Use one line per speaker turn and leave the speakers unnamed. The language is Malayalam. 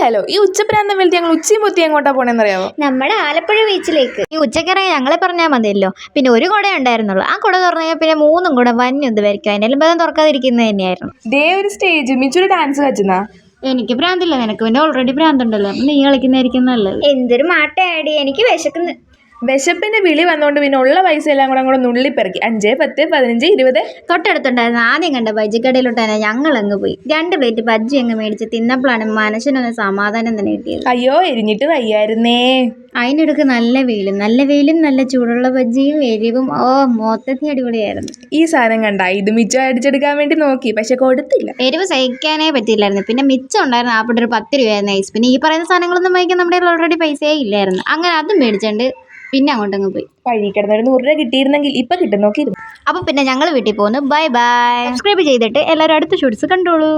ഹലോ, ഈ ഉച്ചപ്രാന്തം വലുത് ഞങ്ങൾ ഉച്ചയും പൊത്തി എങ്ങോട്ടാ പോണെന്നറിയാമോ?
നമ്മുടെ ആലപ്പുഴ ബീച്ചിലേക്ക്.
ഈ ഉച്ചക്കിറങ്ങി ഞങ്ങളെ പറഞ്ഞാൽ മതിയല്ലോ. പിന്നെ ഒരു കുട ഉണ്ടായിരുന്നുള്ളൂ. ആ കുട തുറന്നു പിന്നെ 3 കുട വന്യത് വരയ്ക്കും. അതിനെല്ലാം ബന്ധം തുറക്കാതിരിക്കുന്നത് തന്നെയായിരുന്നു.
ദേ ഒരു സ്റ്റേജ് മിച്ചൊരു ഡാൻസ് കളിച്ചെന്നാ.
എനിക്ക് ഭ്രാന്തില്ല, നിനക്ക് പിന്നെ ഓൾറെഡി ഭ്രാന്തുണ്ടല്ലോ. നീ കളിക്കുന്നതായിരിക്കും നല്ലത്.
എന്തൊരു മാട്ടയാടി, എനിക്ക് വിശക്കുന്നു.
വിശപ്പിന്റെ വിളി വന്നോണ്ട് പിന്നെ ഉള്ള പൈസ എല്ലാം കൂടെ അങ്ങോട്ട് നുള്ളിപ്പെറുക്കി 5, 10, 15, 20.
തൊട്ടടുത്തുണ്ടായിരുന്നു ആദ്യം കണ്ട ബജ്ജിക്കടയിലോട്ട് തന്നെ ഞങ്ങൾ അങ്ങ് പോയി. 2 പ്ലേറ്റ് ബജ്ജി അങ്ങ് മേടിച്ച് തിന്നപ്പോഴാണ് മനസ്സിനൊന്ന് സമാധാനം തന്നെ കിട്ടിയത്.
അയ്യോ, എരിഞ്ഞിട്ട് വയ്യായിരുന്നേ.
അതിനിടക്ക് നല്ല വെയിലും നല്ല ചൂടുള്ള ബജ്ജിയും എരിവും മൊത്തത്തിൽ അടിപൊളിയായിരുന്നു.
ഈ സാധനം കണ്ട ഇത് മിച്ചം അടിച്ചെടുക്കാൻ വേണ്ടി നോക്കി, പക്ഷെ കൊടുത്തില്ല.
എരിവ് സഹിക്കാനേ പറ്റിയില്ലായിരുന്നു. പിന്നെ മിച്ചം ഉണ്ടായിരുന്നു. ആപ്പിട്ട് ഒരു 10 രൂപയായിരുന്നു ഐസ്. പിന്നെ ഈ പറയുന്ന സാധനങ്ങളൊന്നും വാങ്ങിക്കാൻ നമ്മുടെ ഓൾറെഡി പൈസയേ ഇല്ലായിരുന്നു. അങ്ങനെ അതും മേടിച്ചുകൊണ്ട് പിന്നെ അങ്ങോട്ടങ്ങ് പോയി.
വഴി കിടന്നൊരു 100 രൂപ കിട്ടിയിരുന്നെങ്കിൽ ഇപ്പൊ കിട്ടും നോക്കിയിരുന്നു.
അപ്പോൾ പിന്നെ ഞങ്ങൾ വീട്ടിൽ പോകുന്നു. Bye bye. സബ്സ്ക്രൈബ് ചെയ്തിട്ട് എല്ലാവരും അടുത്ത ഷോർട്സ് കണ്ടോളൂ.